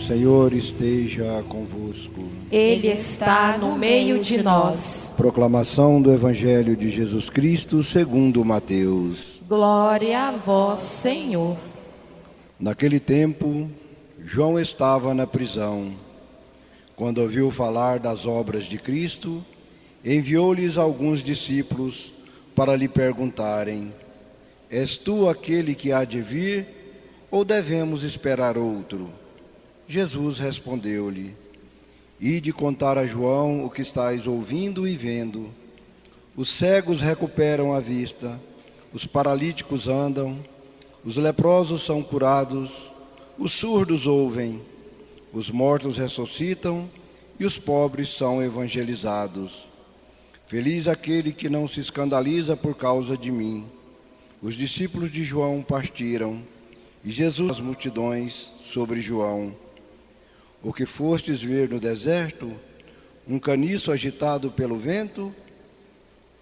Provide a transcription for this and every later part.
Senhor esteja convosco. Ele está no meio de nós. Proclamação do Evangelho de Jesus Cristo segundo Mateus. Glória a vós, Senhor. Naquele tempo, João estava na prisão. Quando ouviu falar das obras de Cristo, enviou-lhes alguns discípulos para lhe perguntarem: És tu aquele que há de vir, ou devemos esperar outro? Jesus respondeu-lhe: Ide contar a João o que estáis ouvindo e vendo. Os cegos recuperam a vista, os paralíticos andam, os leprosos são curados, os surdos ouvem, os mortos ressuscitam e os pobres são evangelizados. Feliz aquele que não se escandaliza por causa de mim. Os discípulos de João partiram, e Jesus as multidões sobre João. O que fostes ver no deserto, um caniço agitado pelo vento?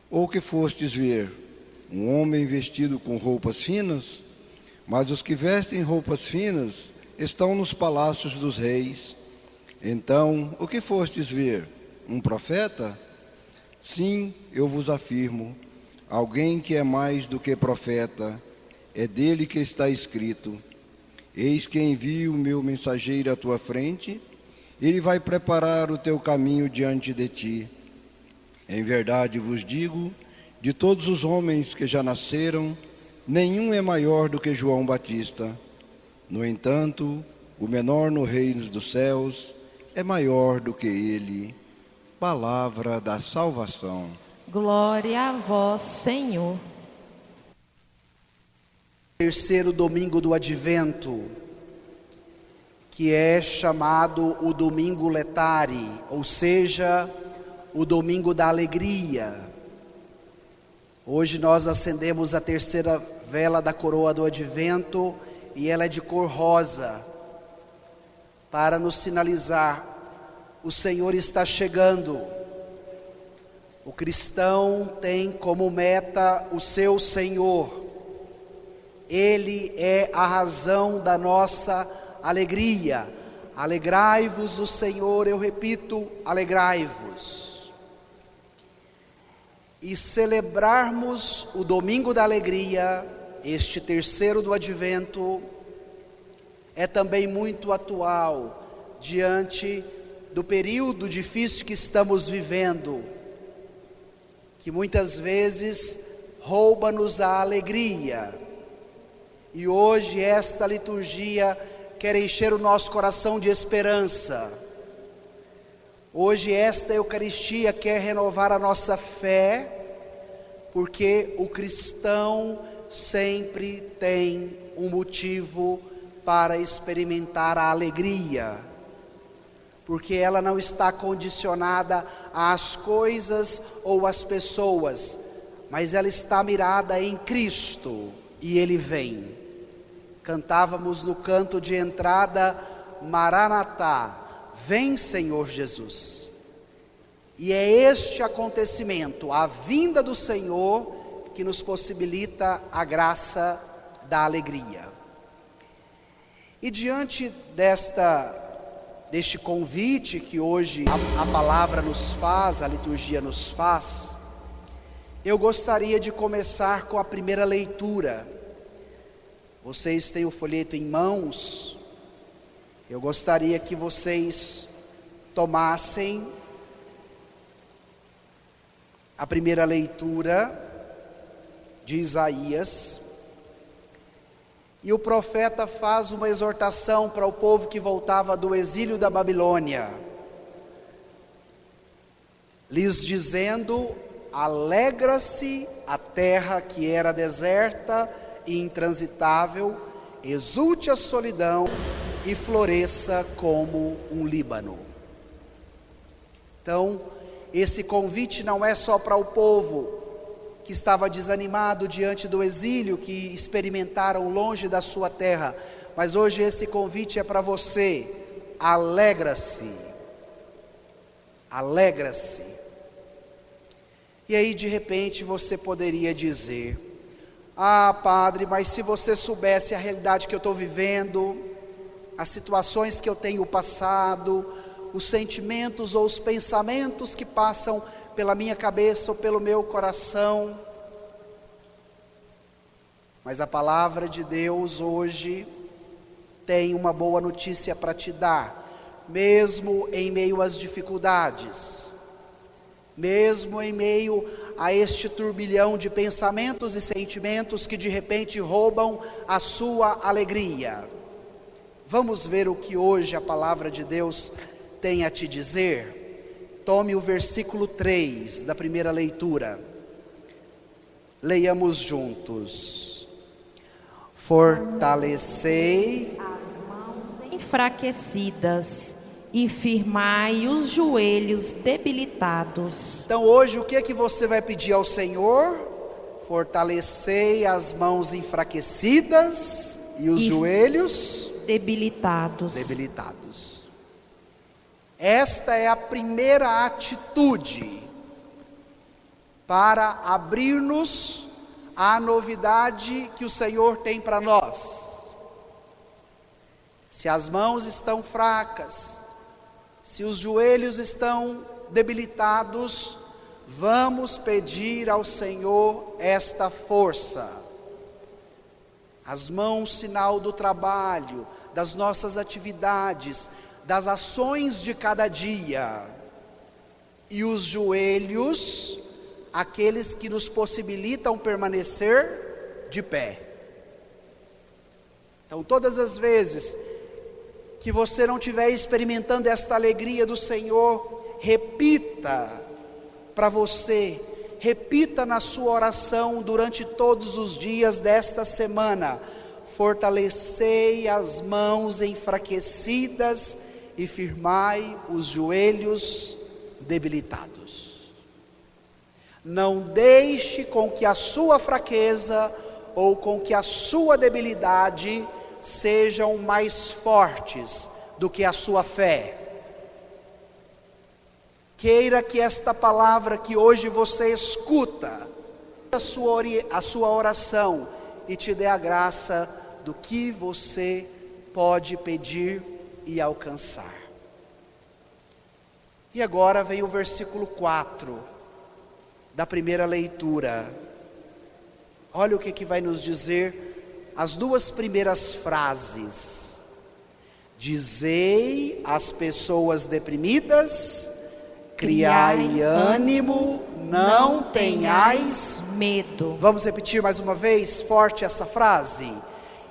Ou o que fostes ver, um homem vestido com roupas finas? Mas os que vestem roupas finas estão nos palácios dos reis. Então, o que fostes ver, um profeta? Sim, eu vos afirmo, alguém que é mais do que profeta, é dele que está escrito: Eis que envio o meu mensageiro à tua frente, ele vai preparar o teu caminho diante de ti. Em verdade vos digo, de todos os homens que já nasceram, nenhum é maior do que João Batista. No entanto, o menor no reino dos céus é maior do que ele. Palavra da salvação. Glória a vós, Senhor. Terceiro domingo do Advento, que é chamado o Domingo Letare, ou seja, o Domingo da Alegria. Hoje nós acendemos a terceira vela da coroa do Advento e ela é de cor rosa, para nos sinalizar: o Senhor está chegando. O cristão tem como meta o seu Senhor. Ele é a razão da nossa alegria. Alegrai-vos do Senhor, eu repito, alegrai-vos. E celebrarmos o Domingo da Alegria, este terceiro do Advento, é também muito atual diante do período difícil que estamos vivendo, que muitas vezes rouba-nos a alegria. E hoje esta liturgia quer encher o nosso coração de esperança. Hoje esta Eucaristia quer renovar a nossa fé, porque o cristão sempre tem um motivo para experimentar a alegria, porque ela não está condicionada às coisas ou às pessoas, mas ela está mirada em Cristo, e Ele vem. Cantávamos no canto de entrada: Maranatá, vem Senhor Jesus. E é este acontecimento, a vinda do Senhor, que nos possibilita a graça da alegria. E diante deste convite que hoje a palavra nos faz, a liturgia nos faz, eu gostaria de começar com a primeira leitura. Vocês têm o folheto em mãos. Eu gostaria que vocês tomassem a primeira leitura de Isaías. E o profeta faz uma exortação para o povo que voltava do exílio da Babilônia, lhes dizendo: alegra-se a terra que era deserta e intransitável, exulte a solidão e floresça como um Líbano. Então, esse convite não é só para o povo que estava desanimado diante do exílio, que experimentaram longe da sua terra, mas hoje esse convite é para você: alegra-se, alegra-se. E aí, de repente, você poderia dizer: ah, padre, mas se você soubesse a realidade que eu estou vivendo, as situações que eu tenho passado, os sentimentos ou os pensamentos que passam pela minha cabeça ou pelo meu coração. Mas a palavra de Deus hoje tem uma boa notícia para te dar, mesmo em meio às dificuldades, mesmo em meio a este turbilhão de pensamentos e sentimentos que de repente roubam a sua alegria. Vamos ver o que hoje a palavra de Deus tem a te dizer? Tome o versículo 3 da primeira leitura. Leiamos juntos. Fortalecei as mãos enfraquecidas e firmai os joelhos debilitados. Então hoje o que é que você vai pedir ao Senhor? Fortalecei as mãos enfraquecidas e os joelhos debilitados. Esta é a primeira atitude para abrir-nos à novidade que o Senhor tem para nós. Se as mãos estão fracas, se os joelhos estão debilitados, vamos pedir ao Senhor esta força. As mãos, sinal do trabalho, das nossas atividades, das ações de cada dia. E os joelhos, aqueles que nos possibilitam permanecer de pé. Então, todas as vezes que você não estiver experimentando esta alegria do Senhor, repita para você, repita na sua oração durante todos os dias desta semana: fortalecei as mãos enfraquecidas e firmai os joelhos debilitados. Não deixe com que a sua fraqueza ou com que a sua debilidade sejam mais fortes do que a sua fé. Queira que esta palavra que hoje você escuta, a sua oração, e te dê a graça do que você pode pedir e alcançar. E agora vem o versículo 4 da primeira leitura. Olha o que vai nos dizer as duas primeiras frases. Dizei às pessoas deprimidas: criai ânimo, não tenhais medo. Vamos repetir mais uma vez, forte essa frase.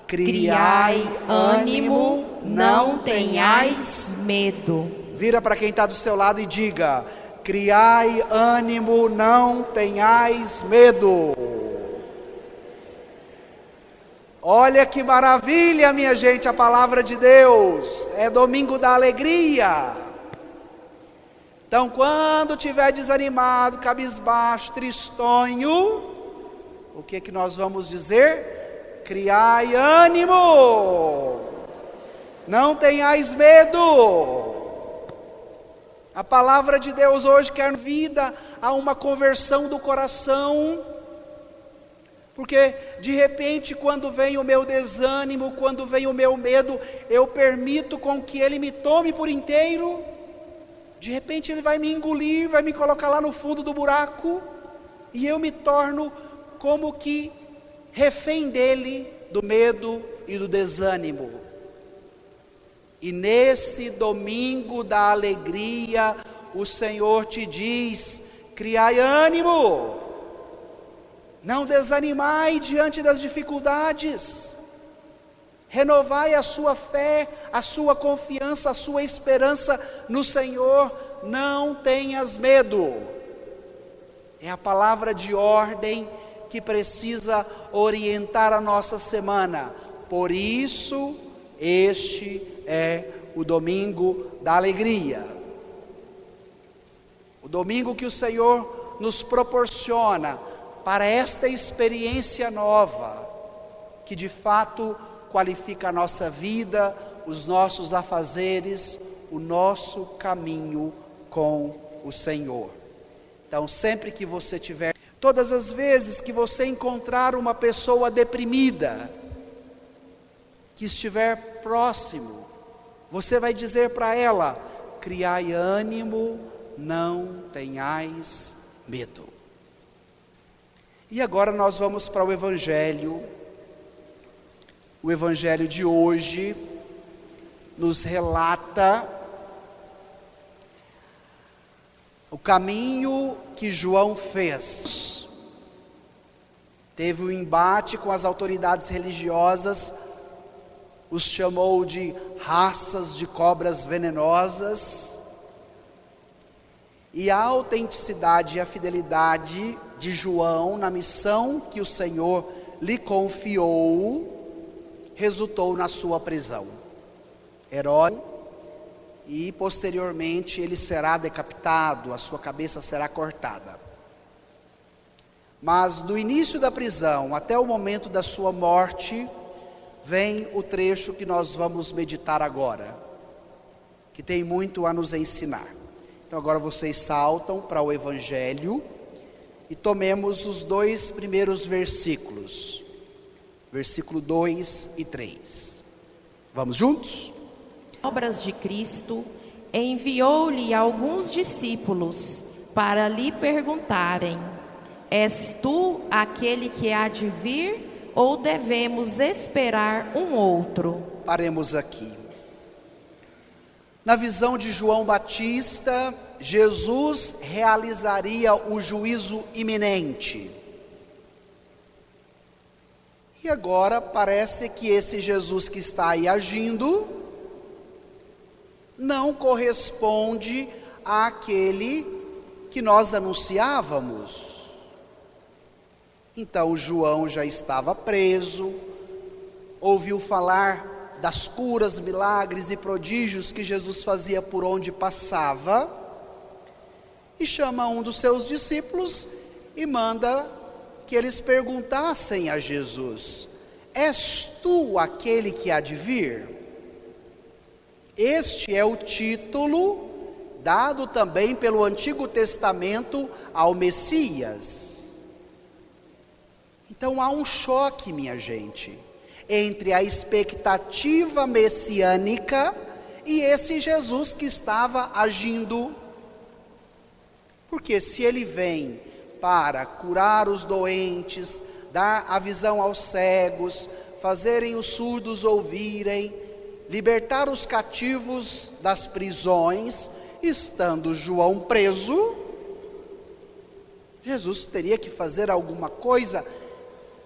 Criai ânimo, não tenhais medo. Vira para quem está do seu lado e diga: criai ânimo, não tenhais medo. Olha que maravilha, minha gente, a palavra de Deus. É domingo da alegria. Então, quando estiver desanimado, cabisbaixo, tristonho, o que nós vamos dizer? Criai ânimo, não tenhais medo. A palavra de Deus hoje quer vida a uma conversão do coração. Porque de repente, quando vem o meu desânimo, quando vem o meu medo, eu permito com que ele me tome por inteiro. De repente ele vai me engolir, vai me colocar lá no fundo do buraco, e eu me torno como que refém dele, do medo e do desânimo. E nesse domingo da alegria, o Senhor te diz: criai ânimo, não desanimai diante das dificuldades, renovai a sua fé, a sua confiança, a sua esperança no Senhor, não tenhas medo. É a palavra de ordem que precisa orientar a nossa semana. Por isso, este é o domingo da alegria. O domingo que o Senhor nos proporciona para esta experiência nova, que de fato qualifica a nossa vida, os nossos afazeres, o nosso caminho com o Senhor. Então, sempre que você tiver, todas as vezes que você encontrar uma pessoa deprimida, que estiver próximo, Você vai dizer para ela: criai ânimo, não tenhais medo. E agora nós vamos para o Evangelho. O Evangelho de hoje nos relata o caminho que João fez. Teve um embate com as autoridades religiosas, os chamou de raças de cobras venenosas, e a autenticidade e a fidelidade de João na missão que o Senhor lhe confiou resultou na sua prisão. Herodes, e posteriormente ele será decapitado, a sua cabeça será cortada. Mas do início da prisão até o momento da sua morte, vem o trecho que nós vamos meditar agora, que tem muito a nos ensinar. Então agora vocês saltam para o Evangelho e tomemos os 2 primeiros versículos, versículo 2 e 3. Vamos juntos? Obras de Cristo, enviou-lhe alguns discípulos para lhe perguntarem: és tu aquele que há de vir, ou devemos esperar um outro? Paremos aqui. Na visão de João Batista, Jesus realizaria o juízo iminente. E agora parece que esse Jesus que está aí agindo não corresponde àquele que nós anunciávamos. Então João já estava preso, ouviu falar das curas, milagres e prodígios que Jesus fazia por onde passava, e chama um dos seus discípulos e manda que eles perguntassem a Jesus: és tu aquele que há de vir? Este é o título dado também pelo Antigo Testamento ao Messias. Então há um choque, minha gente, entre a expectativa messiânica e esse Jesus que estava agindo. Porque se ele vem para curar os doentes, dar a visão aos cegos, fazerem os surdos ouvirem, libertar os cativos das prisões, estando João preso, Jesus teria que fazer alguma coisa,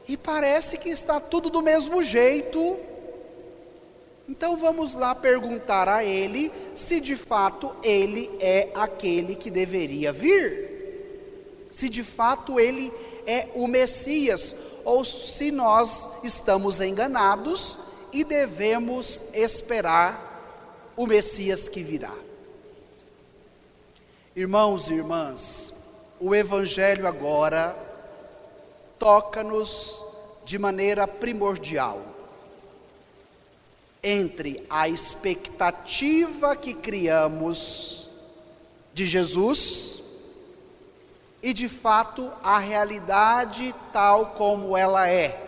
e parece que está tudo do mesmo jeito. Então vamos lá perguntar a ele se de fato ele é aquele que deveria vir, se de fato ele é o Messias, ou se nós estamos enganados e devemos esperar o Messias que virá. Irmãos e irmãs, o Evangelho agora toca-nos de maneira primordial entre a expectativa que criamos de Jesus e de fato a realidade tal como ela é.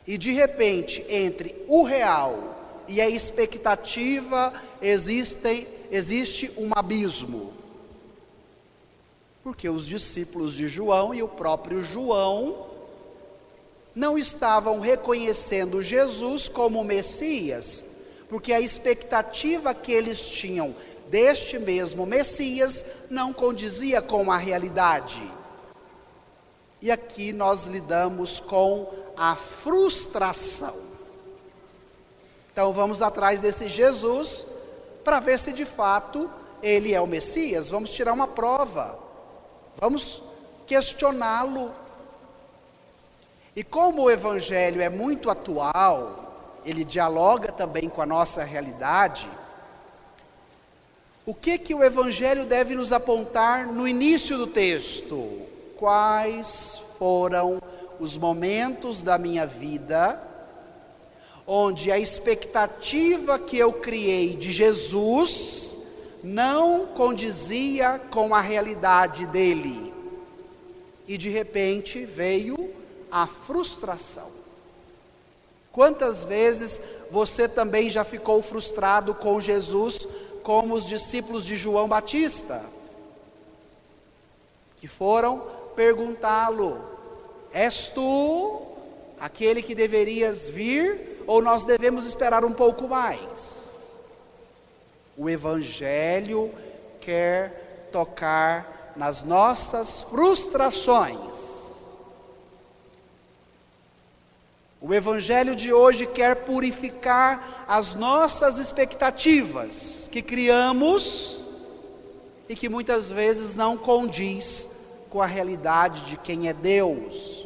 E de repente, entre o real e a expectativa existe um abismo. Porque os discípulos de João e o próprio João não estavam reconhecendo Jesus como Messias, porque a expectativa que eles tinham deste mesmo Messias não condizia com a realidade. E aqui nós lidamos com a frustração. Então vamos atrás desse Jesus para ver se de fato ele é o Messias. Vamos tirar uma prova, vamos questioná-lo. E como o Evangelho é muito atual, ele dialoga também com a nossa realidade, o que o Evangelho deve nos apontar no início do texto? Quais foram os momentos da minha vida onde a expectativa que eu criei de Jesus não condizia com a realidade dele, e de repente veio a frustração. Quantas vezes você também já ficou frustrado com Jesus, como os discípulos de João Batista, que foram perguntá-lo: és tu aquele que deverias vir, ou nós devemos esperar um pouco mais? O Evangelho quer tocar nas nossas frustrações. O Evangelho de hoje quer purificar as nossas expectativas que criamos e que muitas vezes não condiz com a realidade de quem é Deus.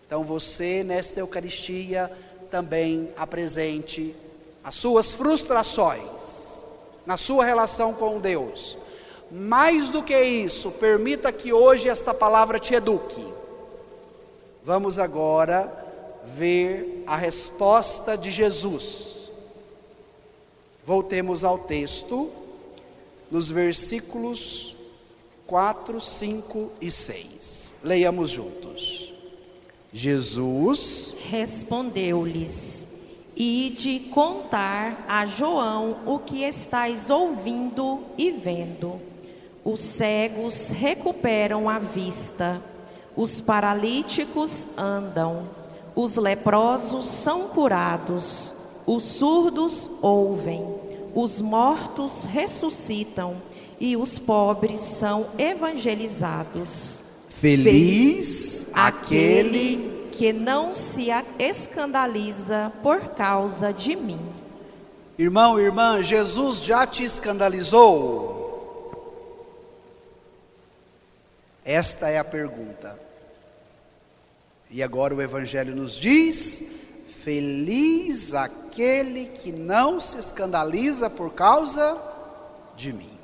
Então você, nesta Eucaristia, também apresente as suas frustrações na sua relação com Deus. Mais do que isso, permita que hoje esta palavra te eduque. Vamos agora ver a resposta de Jesus. Voltemos ao texto, nos versículos 4, 5 e 6. Leiamos juntos. Jesus respondeu-lhes: ide contar a João o que estáis ouvindo e vendo. Os cegos recuperam a vista, os paralíticos andam, os leprosos são curados, os surdos ouvem, os mortos ressuscitam e os pobres são evangelizados. Feliz aquele que não se escandaliza por causa de mim. Irmão, irmã, Jesus já te escandalizou? Esta é a pergunta. E agora o Evangelho nos diz: feliz aquele que não se escandaliza por causa de mim.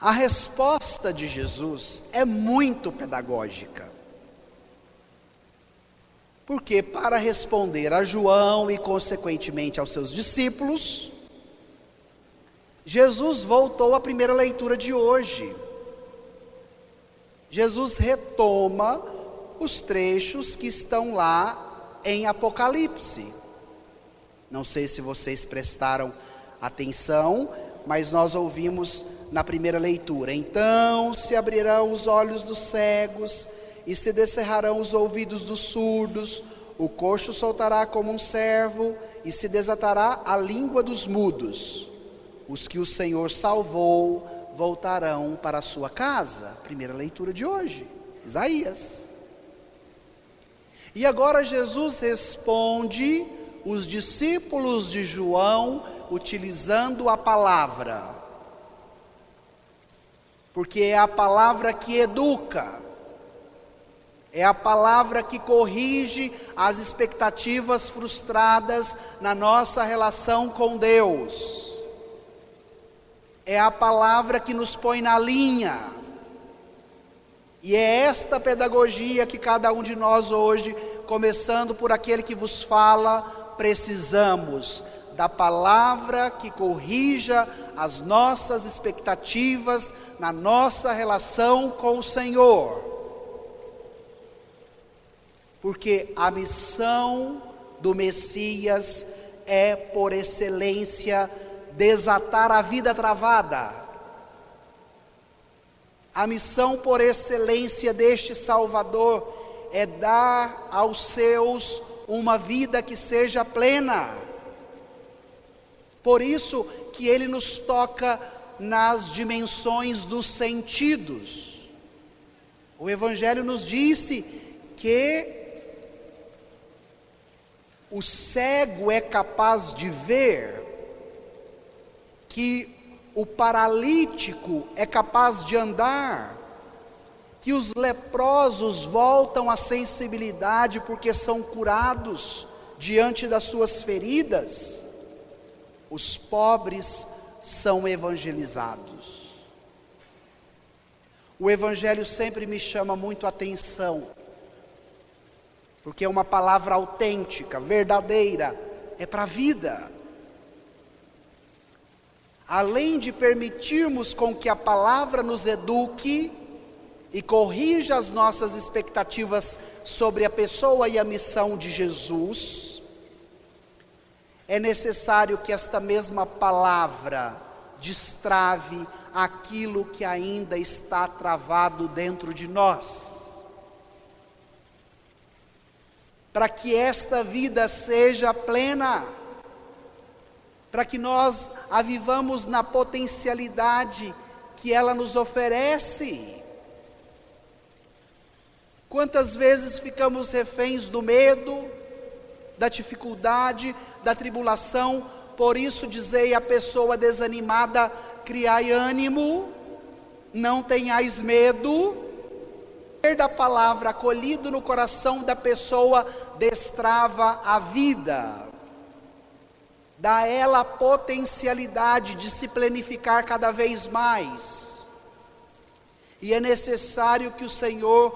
A resposta de Jesus é muito pedagógica. Porque para responder a João e consequentemente aos seus discípulos, Jesus voltou à primeira leitura de hoje. Jesus retoma os trechos que estão lá em Apocalipse. Não sei se vocês prestaram atenção, mas nós ouvimos na primeira leitura: então se abrirão os olhos dos cegos e se descerrarão os ouvidos dos surdos, o coxo soltará como um cervo e se desatará a língua dos mudos. Os que o Senhor salvou voltarão para a sua casa. Primeira leitura de hoje, Isaías. E agora Jesus responde os discípulos de João utilizando a palavra, porque é a palavra que educa, é a palavra que corrige as expectativas frustradas na nossa relação com Deus. É a palavra que nos põe na linha. E é esta pedagogia que cada um de nós hoje, começando por aquele que vos fala, precisamos da palavra que corrija as nossas expectativas na nossa relação com o Senhor. Porque a missão do Messias é, por excelência, desatar a vida travada. A missão por excelência deste Salvador é dar aos seus uma vida que seja plena. Por isso que ele nos toca nas dimensões dos sentidos. O Evangelho nos disse que o cego é capaz de ver, que o paralítico é capaz de andar, que os leprosos voltam à sensibilidade porque são curados diante das suas feridas, os pobres são evangelizados. O Evangelho sempre me chama muito a atenção, porque é uma palavra autêntica, verdadeira, é para a vida. Além de permitirmos com que a palavra nos eduque e corrija as nossas expectativas sobre a pessoa e a missão de Jesus, é necessário que esta mesma palavra destrave aquilo que ainda está travado dentro de nós. Para que esta vida seja plena, para que nós a vivamos na potencialidade que ela nos oferece. Quantas vezes ficamos reféns do medo, da dificuldade, da tribulação? Por isso dizei à pessoa desanimada: criai ânimo, não tenhais medo. Da palavra acolhido no coração da pessoa destrava a vida, dá a ela a potencialidade de se planificar cada vez mais. E é necessário que o Senhor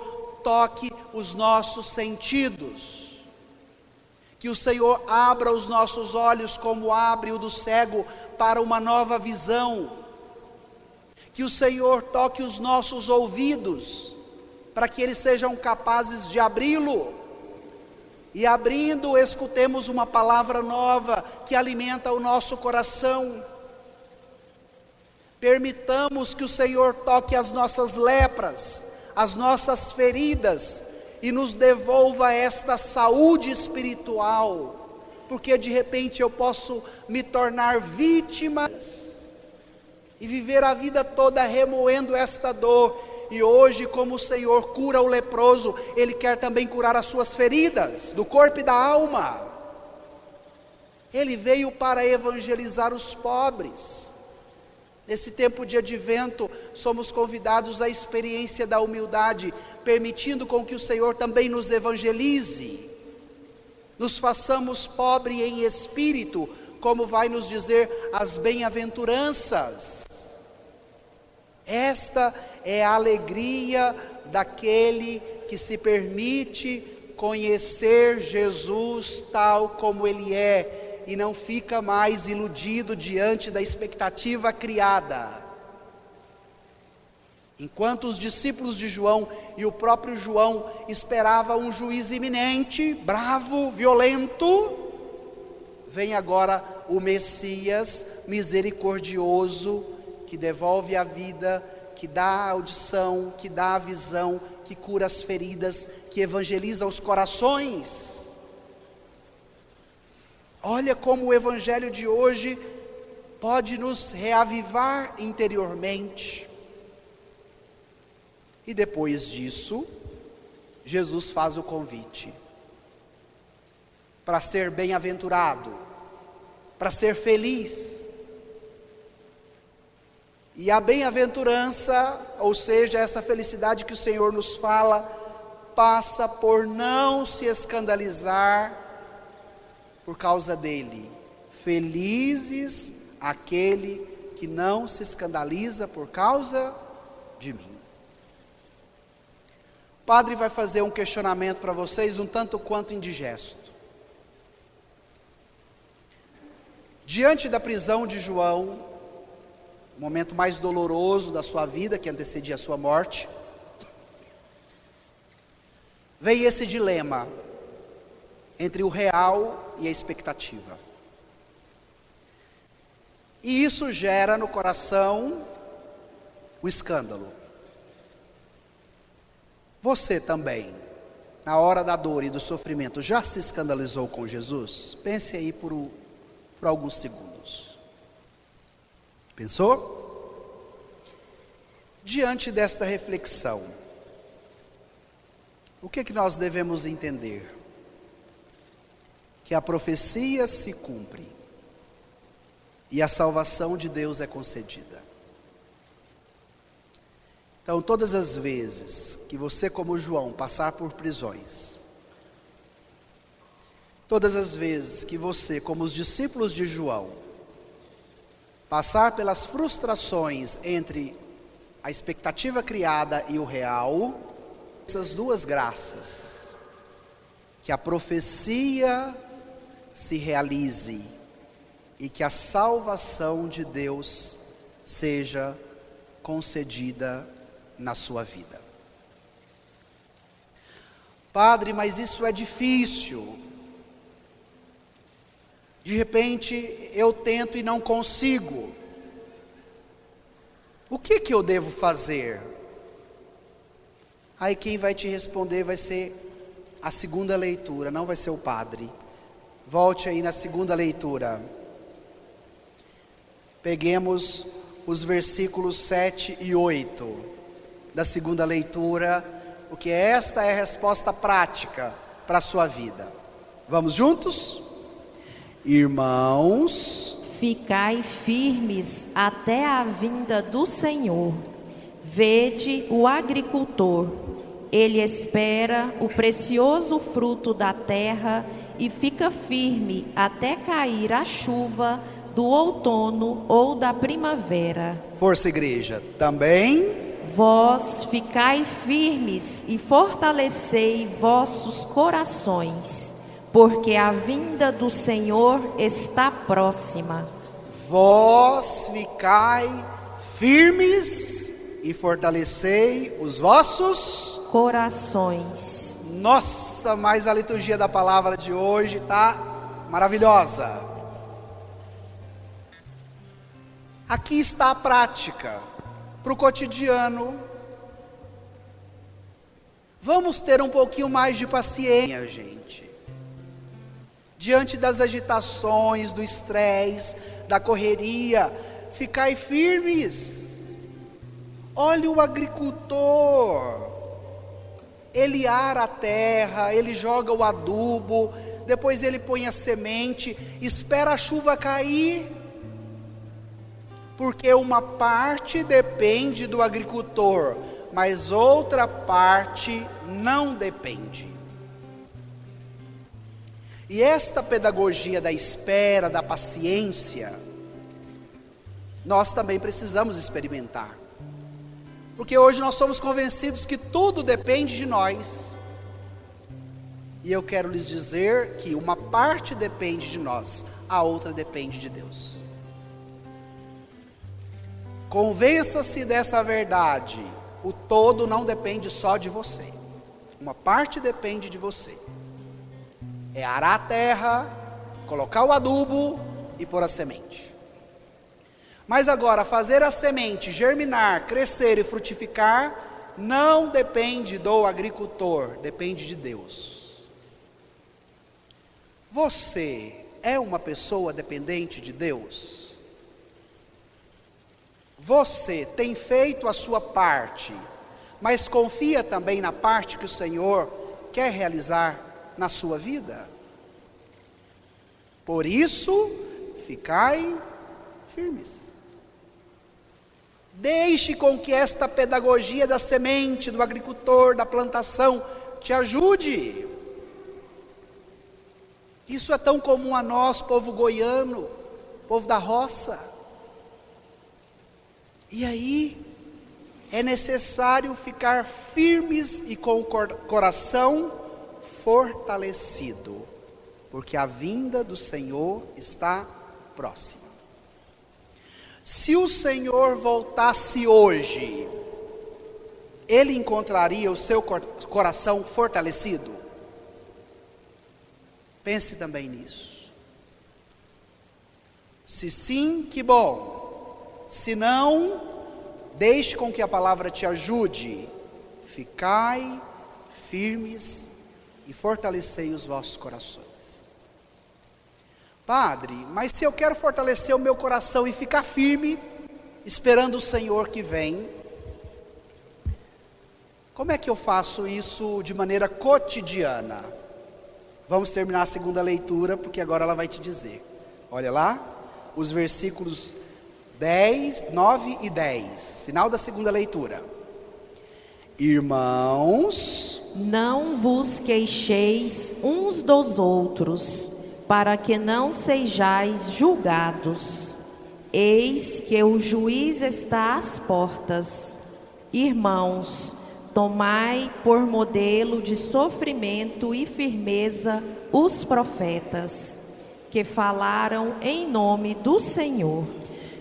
toque os nossos sentidos, que o Senhor abra os nossos olhos como abre o do cego para uma nova visão, que o Senhor toque os nossos ouvidos para que eles sejam capazes de abri-lo, e abrindo escutemos uma palavra nova que alimenta o nosso coração. Permitamos que o Senhor toque as nossas lepras, as nossas feridas, e nos devolva esta saúde espiritual, porque de repente eu posso me tornar vítima e viver a vida toda remoendo esta dor. E hoje, como o Senhor cura o leproso, Ele quer também curar as suas feridas, do corpo e da alma. Ele veio para evangelizar os pobres. Nesse tempo de advento, somos convidados à experiência da humildade, permitindo com que o Senhor também nos evangelize. Nos façamos pobres em espírito, como vai nos dizer as bem-aventuranças. Esta é a alegria daquele que se permite conhecer Jesus tal como Ele é, e não fica mais iludido diante da expectativa criada. Enquanto os discípulos de João e o próprio João esperavam um juiz iminente, bravo, violento, vem agora o Messias misericordioso, que devolve a vida, que dá a audição, que dá a visão, que cura as feridas, que evangeliza os corações. Olha como o Evangelho de hoje pode nos reavivar interiormente. E depois disso, Jesus faz o convite para ser bem-aventurado, para ser feliz. E a bem-aventurança, ou seja, essa felicidade que o Senhor nos fala, passa por não se escandalizar por causa dele. Felizes aquele que não se escandaliza por causa de mim. O padre vai fazer um questionamento para vocês, um tanto quanto indigesto. Diante da prisão de João, o momento mais doloroso da sua vida, que antecedia a sua morte, vem esse dilema entre o real e a expectativa. E isso gera no coração o escândalo. Você também, na hora da dor e do sofrimento, já se escandalizou com Jesus? Pense aí por alguns segundos. Pensou? Diante desta reflexão, o que nós devemos entender? Que a profecia se cumpre e a salvação de Deus é concedida. Então, todas as vezes que você, como João, passar por prisões, todas as vezes que você, como os discípulos de João, passar pelas frustrações entre a expectativa criada e o real, essas duas graças, que a profecia se realize e que a salvação de Deus seja concedida na sua vida. Padre, mas isso é difícil. De repente eu tento e não consigo. O que eu devo fazer? Aí quem vai te responder vai ser a segunda leitura, não vai ser o padre. Volte aí na segunda leitura. Peguemos os versículos 7 e 8 da segunda leitura, porque esta é a resposta prática para a sua vida. Vamos juntos? Irmãos, ficai firmes até a vinda do Senhor. Vede o agricultor, ele espera o precioso fruto da terra e fica firme até cair a chuva do outono ou da primavera. Força, igreja, também. Vós ficai firmes e fortalecei vossos corações, porque a vinda do Senhor está próxima. Vós ficai firmes e fortalecei os vossos corações. Nossa, mas a liturgia da palavra de hoje está maravilhosa. Aqui está a prática para o cotidiano. Vamos ter um pouquinho mais de paciência, gente. Diante das agitações, do estresse, da correria, ficai firmes. Olhe o agricultor. Ele ara a terra, ele joga o adubo, depois ele põe a semente, espera a chuva cair. Porque uma parte depende do agricultor, mas outra parte não depende. E esta pedagogia da espera, da paciência, nós também precisamos experimentar. Porque hoje nós somos convencidos que tudo depende de nós. E eu quero lhes dizer que uma parte depende de nós, a outra depende de Deus. Convença-se dessa verdade, o todo não depende só de você. Uma parte depende de você. É arar a terra, colocar o adubo e pôr a semente. Mas agora, fazer a semente germinar, crescer e frutificar, não depende do agricultor, depende de Deus. Você é uma pessoa dependente de Deus? Você tem feito a sua parte, mas confia também na parte que o Senhor quer realizar na sua vida? Por isso, ficai firmes. Deixe com que esta pedagogia da semente, do agricultor, da plantação, te ajude. Isso é tão comum a nós, povo goiano, povo da roça. E aí, é necessário ficar firmes e com o coração fortalecido, porque a vinda do Senhor está próxima. Se o Senhor voltasse hoje, Ele encontraria o seu coração fortalecido? Pense também nisso. Se sim, que bom. Se não, deixe com que a palavra te ajude. Ficai firmes e fortalecei os vossos corações. Padre, mas se eu quero fortalecer o meu coração e ficar firme, esperando o Senhor que vem, como é que eu faço isso de maneira cotidiana? Vamos terminar a segunda leitura, porque agora ela vai te dizer. Olha lá, os versículos 9 e 10, final da segunda leitura. Irmãos, não vos queixeis uns dos outros, para que não sejais julgados. Eis que o juiz está às portas. Irmãos, tomai por modelo de sofrimento e firmeza os profetas, que falaram em nome do Senhor.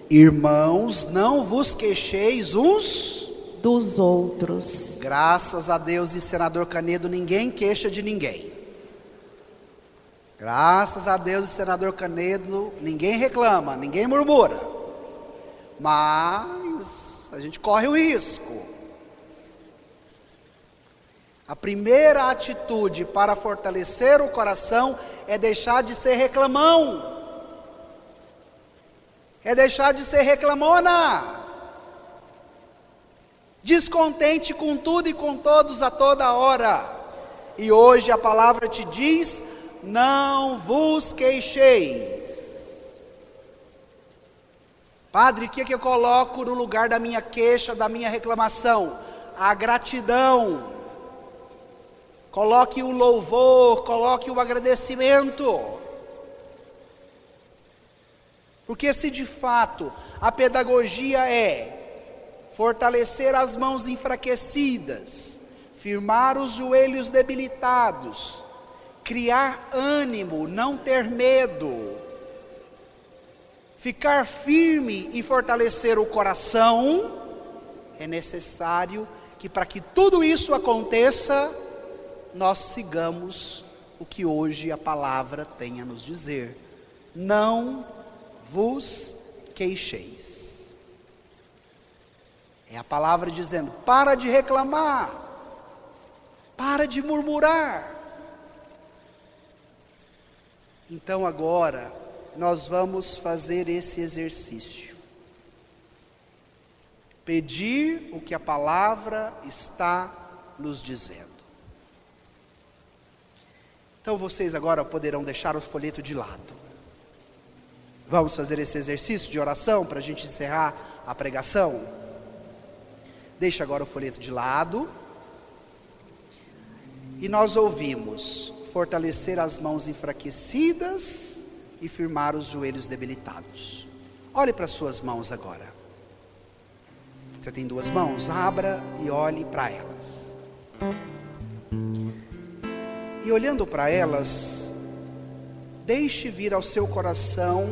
Irmãos, não vos queixeis uns dos outros. Graças a Deus e senador Canedo, ninguém queixa de ninguém. Graças a Deus e senador Canedo, ninguém reclama, ninguém murmura. Mas a gente corre o risco. A primeira atitude para fortalecer o coração é deixar de ser reclamão. É deixar de ser reclamona. Descontente com tudo e com todos a toda hora. E hoje a palavra te diz: não vos queixeis. Padre, o que eu coloco no lugar da minha queixa, da minha reclamação? A gratidão. Coloque o louvor, coloque o agradecimento. Porque se de fato a pedagogia é fortalecer as mãos enfraquecidas, firmar os joelhos debilitados, criar ânimo, não ter medo, ficar firme e fortalecer o coração, é necessário que para que tudo isso aconteça, nós sigamos o que hoje a palavra tem a nos dizer: não vos queixeis. É a palavra dizendo: para de reclamar, para de murmurar. Então agora nós vamos fazer esse exercício, pedir o que a palavra está nos dizendo. Então vocês agora poderão deixar o folheto de lado. Vamos fazer esse exercício de oração para a gente encerrar a pregação? Deixa agora o folheto de lado. E nós ouvimos: fortalecer as mãos enfraquecidas e firmar os joelhos debilitados. Olhe para as suas mãos agora. Você tem duas mãos? Abra e olhe para elas. E olhando para elas, deixe vir ao seu coração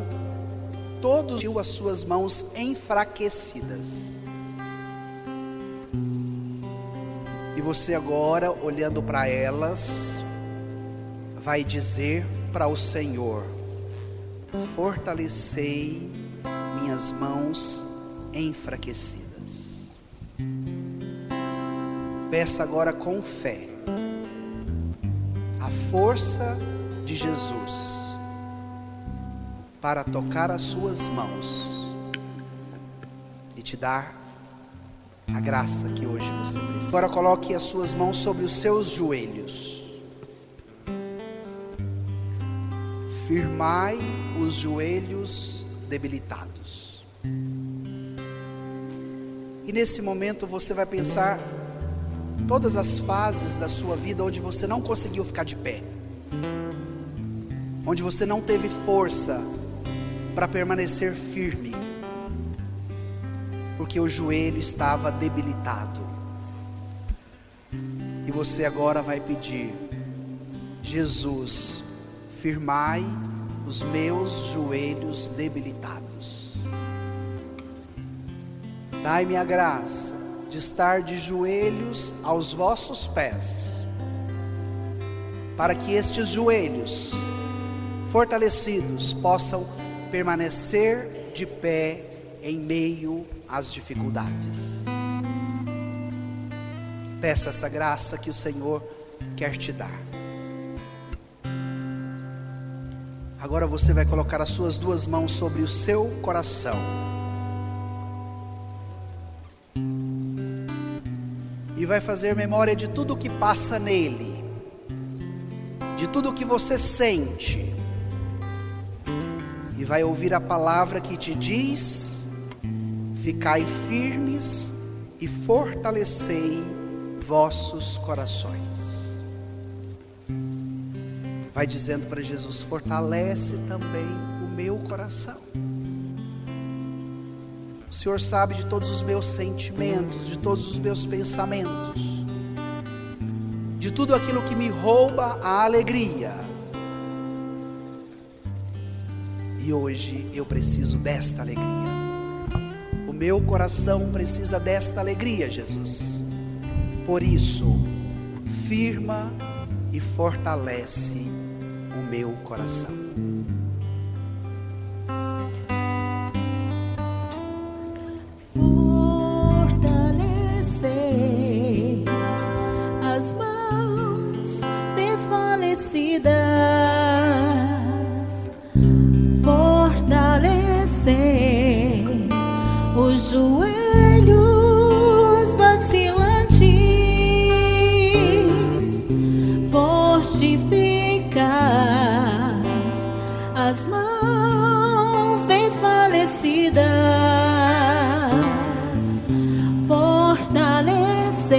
todas as suas mãos enfraquecidas. E você agora, olhando para elas, vai dizer para o Senhor: fortalecei minhas mãos enfraquecidas. Peça agora com fé a força de Jesus para tocar as suas mãos e te dar a graça que hoje você precisa. Agora coloque as suas mãos sobre os seus joelhos. Firmai os joelhos debilitados. E nesse momento você vai pensar todas as fases da sua vida onde você não conseguiu ficar de pé, onde você não teve força para permanecer firme, porque o joelho estava debilitado. E você agora vai pedir: Jesus, firmai os meus joelhos debilitados. Dai-me a graça de estar de joelhos aos vossos pés, para que estes joelhos fortalecidos possam permanecer de pé em meio às dificuldades. Peça essa graça que o Senhor quer te dar. Agora você vai colocar as suas duas mãos sobre o seu coração. E vai fazer memória de tudo que passa nele, de tudo que você sente. E vai ouvir a palavra que te diz: ficai firmes e fortalecei vossos corações. Vai dizendo para Jesus: fortalece também o meu coração. O Senhor sabe de todos os meus sentimentos, de todos os meus pensamentos, de tudo aquilo que me rouba a alegria. E hoje eu preciso desta alegria. meu coração precisa desta alegria, Jesus. Por isso, firma e fortalece o meu coração. Fortalecer as mãos desfalecidas, fortalecer os joelhos vacilantes, fortificar as mãos desfalecidas, fortalecer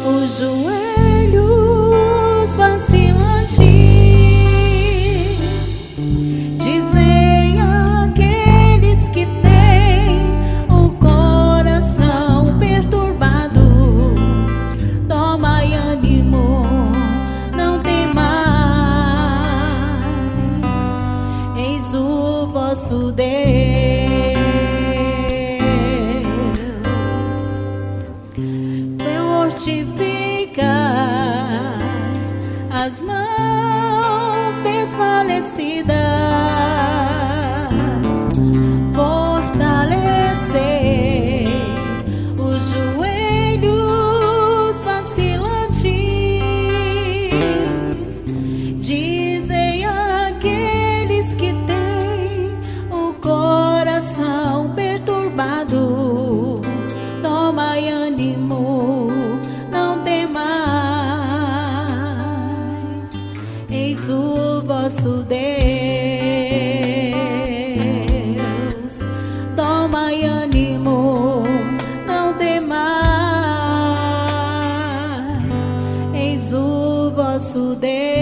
os joelhos vacilantes. Dizem aqueles que têm o coração perturbado: tomai ânimo, não temais, eis o vosso Deus. Fortificar as mãos desfalecidas, fortalecer os joelhos vacilantes. Dizem aqueles que têm o coração perturbado: tomai ânimo, não temais, eis o vosso Deus. Tomai ânimo, não temais, eis o vosso Deus.